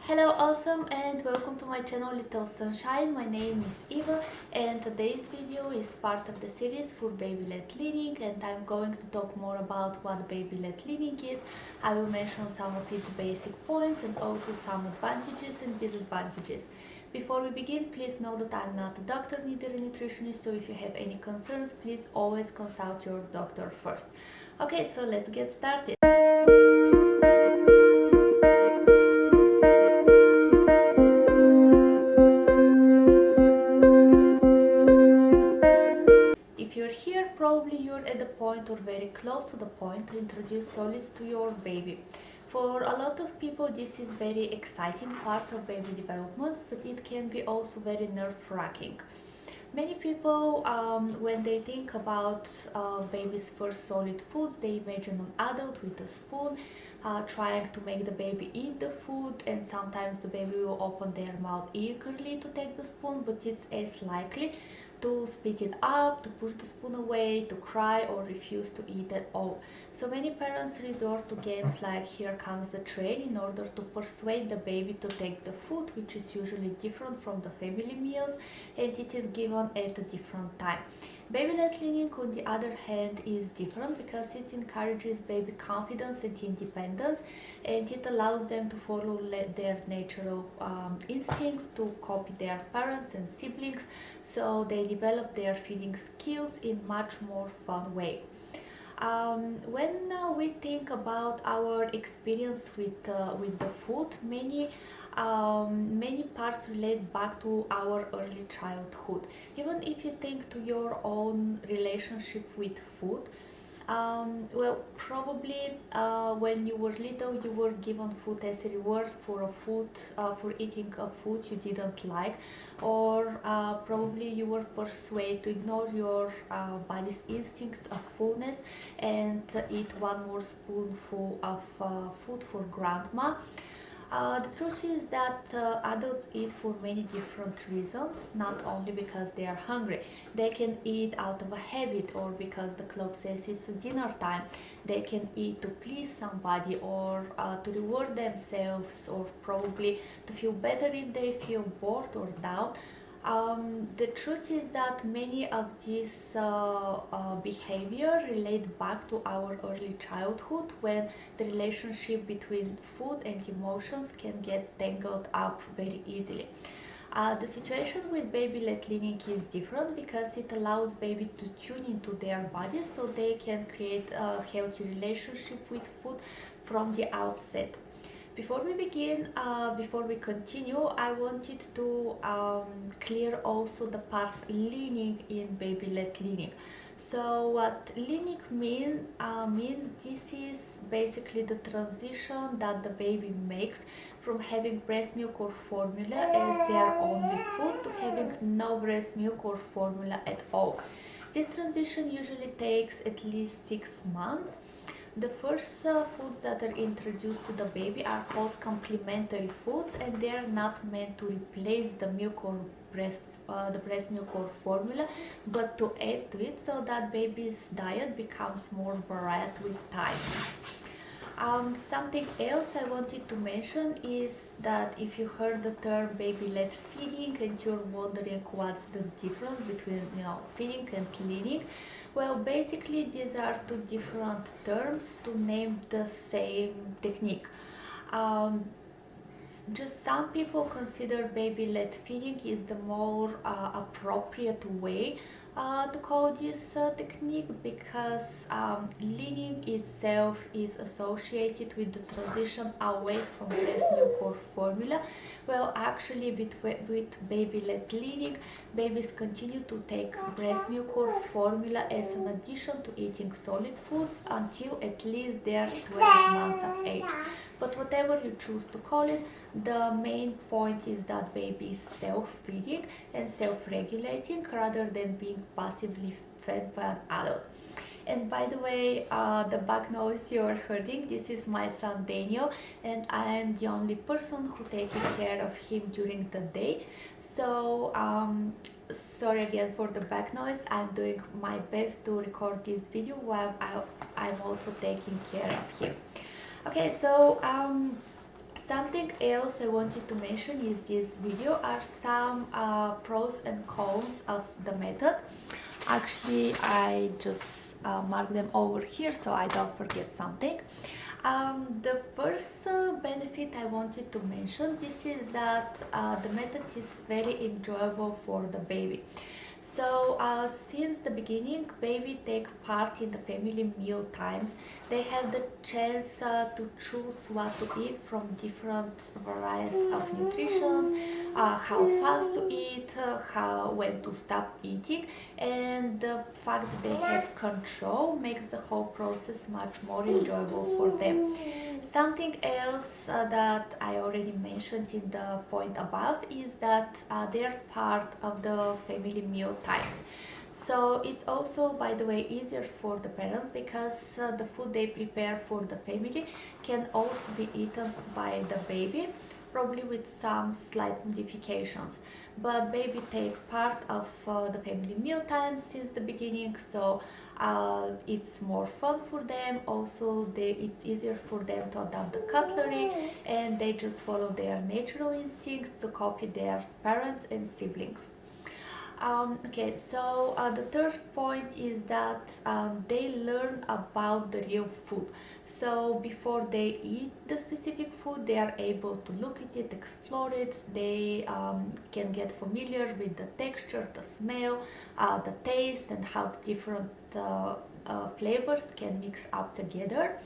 Hello awesome and welcome to my channel Little Sunshine. My name is Eva and today's video is part of the series for baby led weaning, and I'm going to talk more about what baby led weaning is. I will mention some of its basic points and also some advantages and disadvantages. Before we begin, please know that I'm not a doctor, neither a nutritionist, so if you have any concerns, please always consult your doctor first. Okay, so let's get started. If you're here, probably you're at the point or very close to the point to introduce solids to your baby. For a lot of people, this is very exciting part of baby development, but it can be also very nerve-wracking. Many people, when they think about baby's first solid foods, they imagine an adult with a spoon trying to make the baby eat the food, and sometimes the baby will open their mouth eagerly to take the spoon, but it's as likely to spit it up, to push the spoon away, to cry, or refuse to eat at all. So many parents resort to games like Here Comes the Train in order to persuade the baby to take the food, which is usually different from the family meals, and it is given at a different time. Baby led weaning, on the other hand, is different because it encourages baby confidence and independence, and it allows them to follow their natural instincts, to copy their parents and siblings, so they develop their feeding skills in much more fun way. When we think about our experience with the food, many parts relate back to our early childhood. Even if you think to your own relationship with food, well, probably when you were little, you were given food as a reward for eating a food you didn't like, or probably you were persuaded to ignore your body's instincts of fullness and eat one more spoonful of food for grandma. The truth is that adults eat for many different reasons, not only because they are hungry. They can eat out of a habit, or because the clock says it's dinner time. They can eat to please somebody, or to reward themselves, or probably to feel better if they feel bored or down. The truth is that many of these behavior relate back to our early childhood, when the relationship between food and emotions can get tangled up very easily. The situation with baby led weaning is different because it allows baby to tune into their bodies, so they can create a healthy relationship with food from the outset. Before we continue, I wanted to clear also the part leaning in baby led weaning. So what leaning means, this is basically the transition that the baby makes from having breast milk or formula as their only food to having no breast milk or formula at all. This transition usually takes at least 6 months. The first foods that are introduced to the baby are called complementary foods, and they are not meant to replace the milk or the breast milk or formula, but to add to it so that baby's diet becomes more varied with time. Something else I wanted to mention is that if you heard the term baby led feeding and you're wondering what's the difference between feeding and cleaning, well, basically these are two different terms to name the same technique. Um, just some people consider baby led feeding is the more appropriate way to call this technique, because leaning itself is associated with the transition away from breast milk or formula. Well, actually, with baby led leaning, babies continue to take breast milk or formula as an addition to eating solid foods until at least they're 12 months of age. But whatever you choose to call it, the main point is that baby is self-feeding and self-regulating rather than being passively fed by an adult. And by the way, the back noise you're hearing, this is my son Daniel, and I am the only person who takes care of him during the day. So sorry again for the back noise. I'm doing my best to record this video while I'm also taking care of him. Okay, so Something else I wanted to mention is this video are some pros and cons of the method. Actually, I just mark them over here so I don't forget something. The first benefit I wanted to mention this is that the method is very enjoyable for the baby. So since the beginning, baby take part in the family meal times. They have the chance to choose what to eat from different varieties of nutrition, how fast to eat, how when to stop eating, and the fact that they have control makes the whole process much more enjoyable for them. Something else that I already mentioned in the point above is that they're part of the family meal times. So it's also, by the way, easier for the parents because the food they prepare for the family can also be eaten by the baby, probably with some slight modifications. But baby take part of the family meal time since the beginning, so it's more fun for them. Also, it's easier for them to adapt the cutlery, and they just follow their natural instincts to copy their parents and siblings. Okay, so the third point is that they learn about the real food. So before they eat the specific food, they are able to look at it, explore it. They can get familiar with the texture, the smell, the taste, and how the different flavors can mix up together.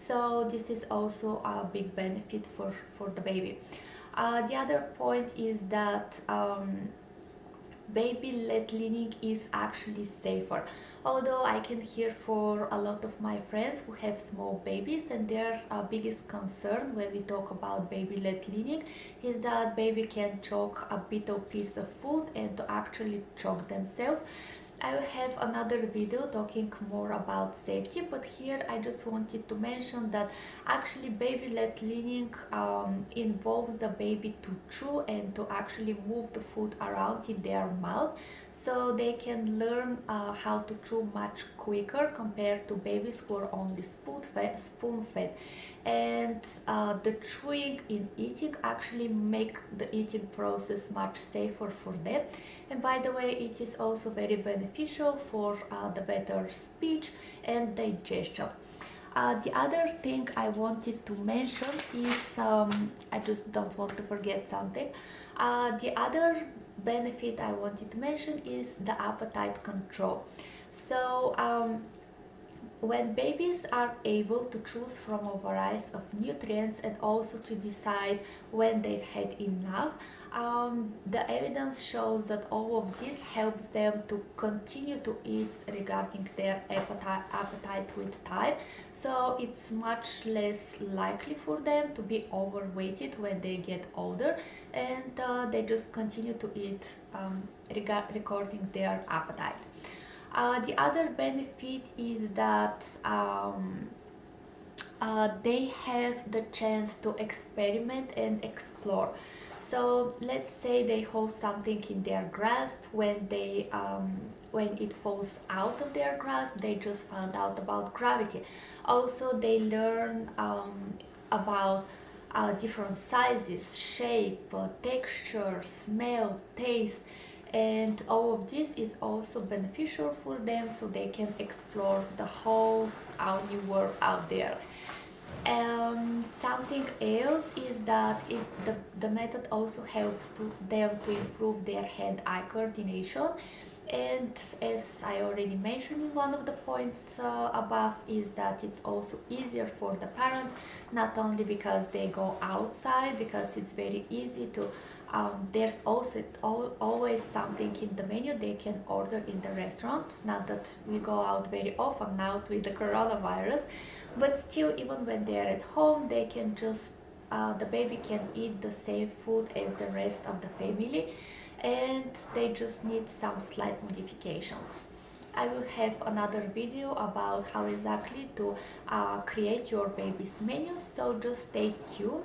So this is also a big benefit for the baby. The other point is that baby led weaning is actually safer. Although I can hear for a lot of my friends who have small babies, and their biggest concern when we talk about baby led weaning is that baby can choke a bit of piece of food and to actually choke themselves. I will have another video talking more about safety, but here I just wanted to mention that actually baby led weaning involves the baby to chew and to actually move the food around in their mouth, so they can learn how to chew much quicker compared to babies who are only spoon fed. And the chewing in eating actually make the eating process much safer for them. And by the way, it is also very beneficial for the better speech and digestion. The other thing I wanted to mention is, I just don't want to forget something. The other benefit I wanted to mention is the appetite control. So when babies are able to choose from a variety of nutrients and also to decide when they've had enough, the evidence shows that all of this helps them to continue to eat regarding their appetite with time. So it's much less likely for them to be overweighted when they get older, and they just continue to eat regarding their appetite. The other benefit is that they have the chance to experiment and explore. So let's say they hold something in their grasp. When it falls out of their grasp, they just found out about gravity. Also, they learn about different sizes, shape, texture, smell, taste, and all of this is also beneficial for them, so they can explore the whole new world out there. Something else is that the method also helps them to improve their hand-eye coordination, and as I already mentioned in one of the points above, is that it's also easier for the parents, not only because they go outside, because it's very easy to there's also always something in the menu they can order in the restaurant. Not that we go out very often now with the coronavirus, but still, even when they're at home, they can just the baby can eat the same food as the rest of the family, and they just need some slight modifications. I will have another video about how exactly to create your baby's menus, so just stay tuned,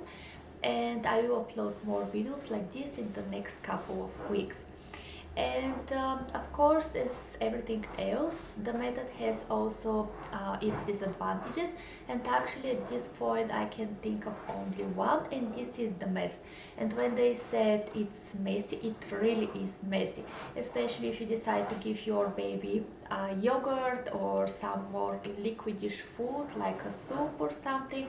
and I will upload more videos like this in the next couple of weeks. And of course, as everything else, the method has also its disadvantages, and actually at this point I can think of only one, and this is the mess. And when they said it's messy, it really is messy, especially if you decide to give your baby yogurt or some more liquidish food like a soup or something.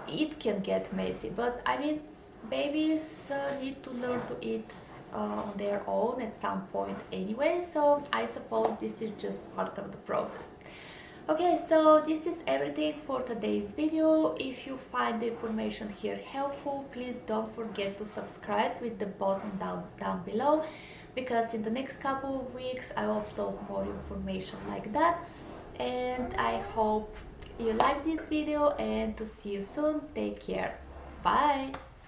It can get messy, but I mean, babies need to learn to eat on their own at some point anyway, so I suppose this is just part of the process. Okay, so this is everything for today's video. If you find the information here helpful, please don't forget to subscribe with the button down below, because in the next couple of weeks I will upload more information like that. And I hope you like this video, and to see you soon. Take care. Bye.